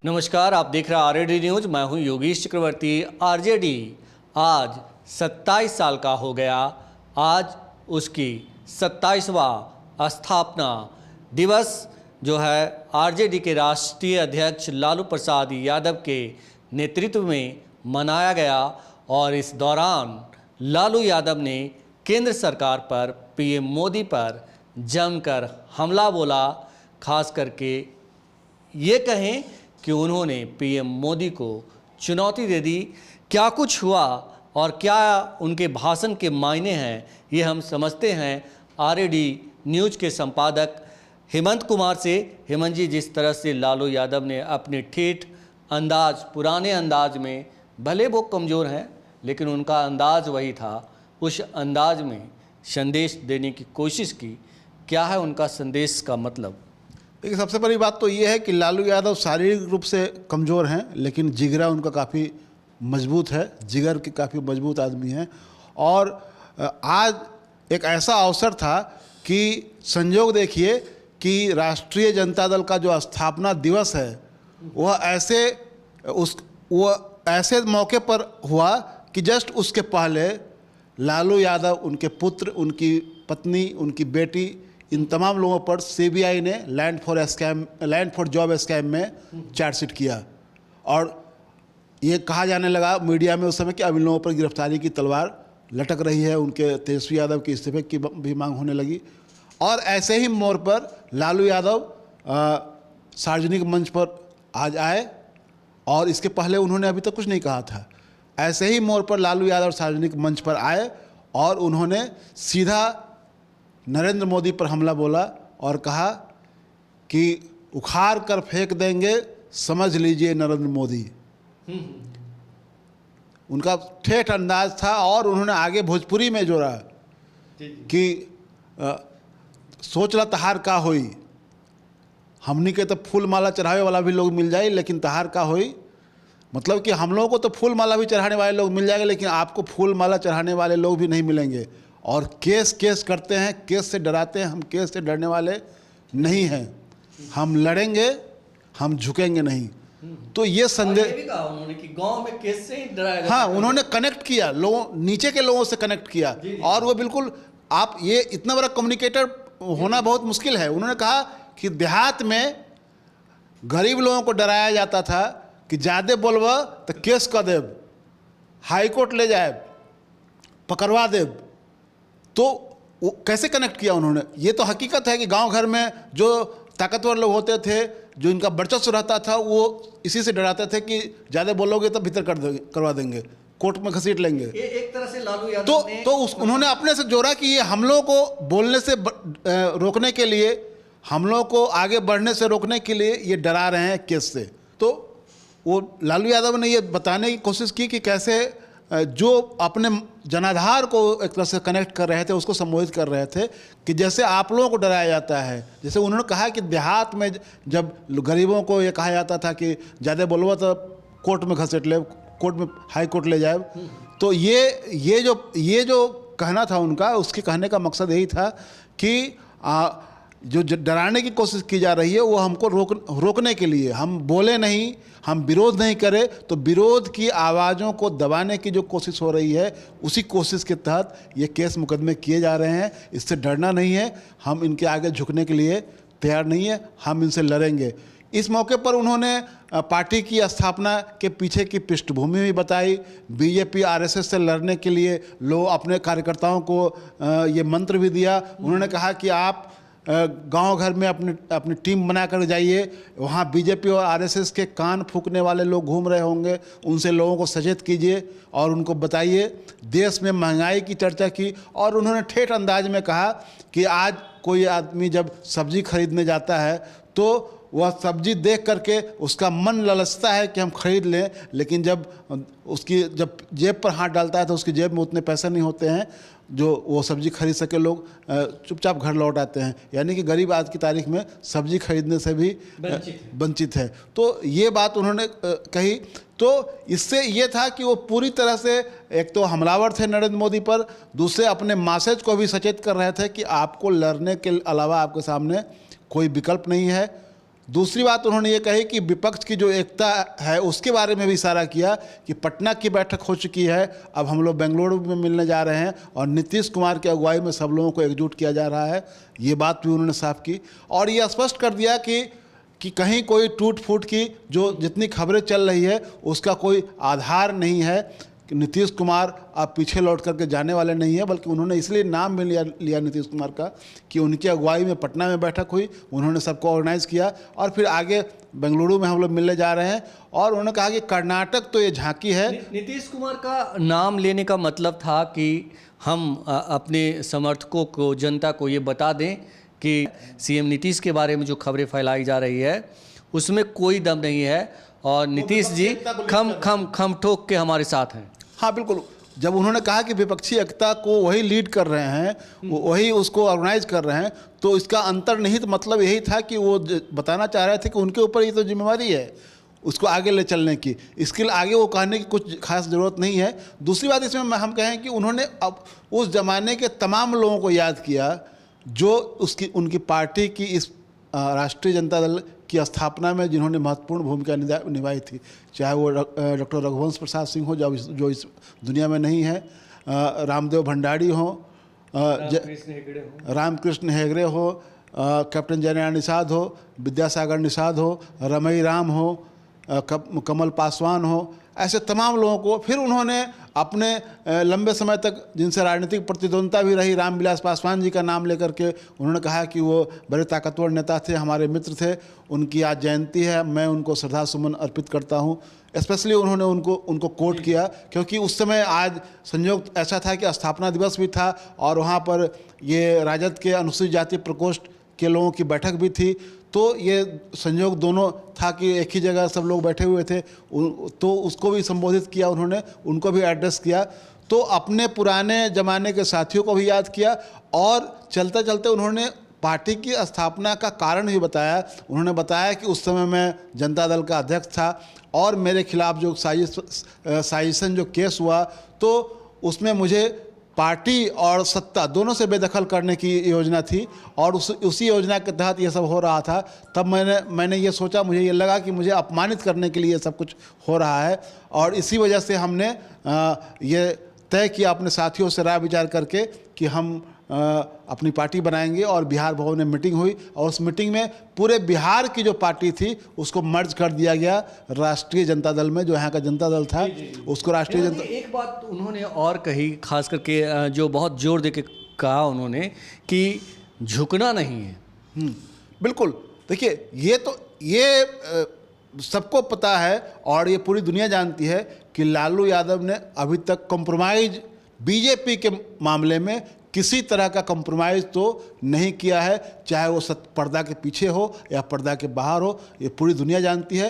नमस्कार, आप देख रहे हैं आरजेडी न्यूज़। मैं हूं योगेश चक्रवर्ती। आरजेडी आज 27 साल का हो गया। आज उसकी 27वां स्थापना दिवस जो है आरजेडी के राष्ट्रीय अध्यक्ष लालू प्रसाद यादव के नेतृत्व में मनाया गया और इस दौरान लालू यादव ने केंद्र सरकार पर, पीएम मोदी पर जमकर हमला बोला। खास करके ये कहें कि उन्होंने पीएम मोदी को चुनौती दे दी। क्या कुछ हुआ और क्या उनके भाषण के मायने हैं, ये हम समझते हैं आरजेडी न्यूज़ के संपादक हेमंत कुमार से। हेमंत जी, जिस तरह से लालू यादव ने अपने ठेठ अंदाज, पुराने अंदाज में, भले वो कमज़ोर हैं लेकिन उनका अंदाज वही था, उस अंदाज में संदेश देने की कोशिश की। क्या है उनका संदेश का मतलब? देखिए, सबसे बड़ी बात तो ये है कि लालू यादव शारीरिक रूप से कमज़ोर हैं लेकिन जिगरा उनका काफ़ी मजबूत है, जिगर के काफ़ी मजबूत आदमी हैं। और आज एक ऐसा अवसर था कि संयोग देखिए कि राष्ट्रीय जनता दल का जो स्थापना दिवस है वह ऐसे मौके पर हुआ कि जस्ट उसके पहले लालू यादव, उनके पुत्र, उनकी पत्नी, उनकी बेटी, इन तमाम लोगों पर सीबीआई ने लैंड फॉर जॉब स्कैम में चार्जशीट किया। और ये कहा जाने लगा मीडिया में उस समय कि अब इन लोगों पर गिरफ्तारी की तलवार लटक रही है। उनके तेजस्वी यादव के इस्तीफे की भी मांग होने लगी। और ऐसे ही मोड़ पर लालू यादव सार्वजनिक मंच पर आज आए और इसके पहले उन्होंने अभी तक कुछ नहीं कहा था। ऐसे ही मोड़ पर लालू यादव सार्वजनिक मंच पर आए और उन्होंने सीधा नरेंद्र मोदी पर हमला बोला और कहा कि उखाड़ कर फेंक देंगे, समझ लीजिए नरेंद्र मोदी। उनका ठेठ अंदाज था और उन्होंने आगे भोजपुरी में जोड़ा कि सोच ला तहार का होई, हमनी के तो फूल माला चढ़ावे वाला भी लोग मिल जाए लेकिन तहार का होई। मतलब कि हम लोगों को तो फूल माला भी चढ़ाने वाले लोग मिल जाएंगे लेकिन आपको फूल माला चढ़ाने वाले लोग भी नहीं मिलेंगे। और केस करते हैं, केस से डराते हैं। हम केस से डरने वाले नहीं हैं, हम लड़ेंगे, हम झुकेंगे नहीं। तो ये संदेश भी कहा उन्होंने कि गांव में केस से ही डराया जाता है। हाँ, उन्होंने कनेक्ट किया, लोगों, नीचे के लोगों से कनेक्ट किया। और वो बिल्कुल, आप ये इतना बड़ा कम्युनिकेटर होना बहुत मुश्किल है। उन्होंने कहा कि देहात में गरीब लोगों को डराया जाता था कि ज़्यादा बोलबा तो केस कर देब, हाई कोर्ट ले जाए, पकड़वा देब। तो वो कैसे कनेक्ट किया उन्होंने? ये तो हकीकत है कि गांव घर में जो ताकतवर लोग होते थे, जो इनका वर्चस्व रहता था, वो इसी से डराते थे कि ज़्यादा बोलोगे तो भीतर करवा देंगे, कोर्ट में घसीट लेंगे। एक तरह से लालू यादव उन्होंने अपने से जोड़ा कि ये हम लोगों को बोलने से रोकने के लिए, हम लोगों को आगे बढ़ने से रोकने के लिए ये डरा रहे हैं केस से। तो वो लालू यादव ने ये बताने की कोशिश की कि कैसे जो अपने जनाधार को एक तरह से कनेक्ट कर रहे थे, उसको संबोधित कर रहे थे कि जैसे आप लोगों को डराया जाता है। जैसे उन्होंने कहा कि देहात में जब गरीबों को ये कहा जाता था कि ज़्यादा बोलबो तो कोर्ट में घसीट ले, कोर्ट में, हाई कोर्ट ले जाए। तो ये जो कहना था उनका, उसके कहने का मकसद यही था कि जो डराने की कोशिश की जा रही है वो हमको रोकने के लिए, हम बोले नहीं, हम विरोध नहीं करें, तो विरोध की आवाज़ों को दबाने की जो कोशिश हो रही है, उसी कोशिश के तहत ये केस मुकदमे किए जा रहे हैं। इससे डरना नहीं है, हम इनके आगे झुकने के लिए तैयार नहीं है, हम इनसे लड़ेंगे। इस मौके पर उन्होंने पार्टी की स्थापना के पीछे की पृष्ठभूमि भी बताई। बीजेपी आरएसएस से लड़ने के लिए लोग अपने कार्यकर्ताओं को ये मंत्र भी दिया। उन्होंने कहा कि आप गांव घर में अपनी टीम बना कर जाइए, वहाँ बीजेपी और आरएसएस के कान फूंकने वाले लोग घूम रहे होंगे, उनसे लोगों को सचेत कीजिए और उनको बताइए। देश में महंगाई की चर्चा की और उन्होंने ठेठ अंदाज में कहा कि आज कोई आदमी जब सब्जी खरीदने जाता है तो वह सब्जी देख करके उसका मन ललचता है कि हम खरीद लें, लेकिन जब जेब पर हाथ डालता है तो उसकी जेब में उतने पैसे नहीं होते हैं जो वो सब्जी खरीद सके। लोग चुपचाप घर लौट आते हैं। यानी कि गरीब आज की तारीख में सब्जी खरीदने से भी वंचित है। तो ये बात उन्होंने कही। तो इससे ये था कि वो पूरी तरह से एक तो हमलावर थे नरेंद्र मोदी पर, दूसरे अपने मैसेज को भी सचेत कर रहे थे कि आपको लड़ने के अलावा आपके सामने कोई विकल्प नहीं है। दूसरी बात उन्होंने ये कही कि विपक्ष की जो एकता है उसके बारे में भी इशारा किया कि पटना की बैठक हो चुकी है, अब हम लोग बेंगलुरु में मिलने जा रहे हैं और नीतीश कुमार की अगुवाई में सब लोगों को एकजुट किया जा रहा है। ये बात भी उन्होंने साफ की और ये स्पष्ट कर दिया कि कहीं कोई टूट फूट की जो जितनी खबरें चल रही है उसका कोई आधार नहीं है कि नीतीश कुमार अब पीछे लौट करके जाने वाले नहीं है, बल्कि उन्होंने इसलिए नाम भी लिया नीतीश कुमार का कि उनकी अगुवाई में पटना में बैठक हुई, उन्होंने सबको ऑर्गेनाइज किया और फिर आगे बेंगलुरु में हम लोग मिलने जा रहे हैं। और उन्होंने कहा कि कर्नाटक तो ये झांकी है। नीतीश कुमार का नाम लेने का मतलब था कि हम अपने समर्थकों को, जनता को ये बता दें कि सीएम नीतीश के बारे में जो खबरें फैलाई जा रही है उसमें कोई दम नहीं है और नीतीश जी खम ठोक के हमारे साथ हैं। हाँ बिल्कुल, जब उन्होंने कहा कि विपक्षी एकता को वही लीड कर रहे हैं, वही उसको ऑर्गेनाइज कर रहे हैं, तो इसका अंतर्निहित मतलब यही था कि वो बताना चाह रहे थे कि उनके ऊपर ये तो जिम्मेवारी है उसको आगे ले चलने की, इसके लिए आगे वो कहने की कुछ खास ज़रूरत नहीं है। दूसरी बात इसमें हम कहें कि उन्होंने अब उस ज़माने के तमाम लोगों को याद किया जो उनकी पार्टी की इस राष्ट्रीय जनता दल की स्थापना में जिन्होंने महत्वपूर्ण भूमिका निभाई थी, चाहे वो डॉक्टर रघुवंश प्रसाद सिंह हो जो इस दुनिया में नहीं है, रामदेव भंडारी हो, रामकृष्ण हेगड़े हो, कैप्टन जयनारायण निषाद हो, विद्यासागर निषाद हो, रमई राम हो, कमल पासवान हो, ऐसे तमाम लोगों को फिर उन्होंने अपने लंबे समय तक जिनसे राजनीतिक प्रतिद्वंद्विता भी रही, रामविलास पासवान जी का नाम लेकर के उन्होंने कहा कि वो बड़े ताकतवर नेता थे, हमारे मित्र थे, उनकी आज जयंती है, मैं उनको श्रद्धा सुमन अर्पित करता हूँ। स्पेशली उन्होंने उनको कोट किया क्योंकि उस समय आज संयोग ऐसा था कि स्थापना दिवस भी था और वहाँ पर ये राजद के अनुसूचित जाति प्रकोष्ठ के लोगों की बैठक भी थी, तो ये संयोग दोनों था कि एक ही जगह सब लोग बैठे हुए थे, तो उसको भी संबोधित किया उन्होंने, उनको भी एड्रेस किया, तो अपने पुराने ज़माने के साथियों को भी याद किया और चलते चलते उन्होंने पार्टी की स्थापना का कारण भी बताया। उन्होंने बताया कि उस समय मैं जनता दल का अध्यक्ष था और मेरे खिलाफ जो साजिशन जो केस हुआ तो उसमें मुझे पार्टी और सत्ता दोनों से बेदखल करने की योजना थी और उसी योजना के तहत ये सब हो रहा था। तब मैंने ये सोचा, मुझे ये लगा कि मुझे अपमानित करने के लिए ये सब कुछ हो रहा है और इसी वजह से हमने ये तय किया अपने साथियों से राय विचार करके कि हम अपनी पार्टी बनाएंगे और बिहार भवन में मीटिंग हुई और उस मीटिंग में पूरे बिहार की जो पार्टी थी उसको मर्ज कर दिया गया राष्ट्रीय जनता दल में, जो यहाँ का जनता दल था उसको राष्ट्रीय जनता। एक बात उन्होंने और कही, खास करके जो बहुत जोर दे के कहा उन्होंने कि झुकना नहीं है। बिल्कुल, देखिए ये सबको पता है और ये पूरी दुनिया जानती है कि लालू यादव ने अभी तक कॉम्प्रोमाइज बीजेपी के मामले में किसी तरह का कॉम्प्रोमाइज़ तो नहीं किया है, चाहे वो पर्दा के पीछे हो या पर्दा के बाहर हो, ये पूरी दुनिया जानती है।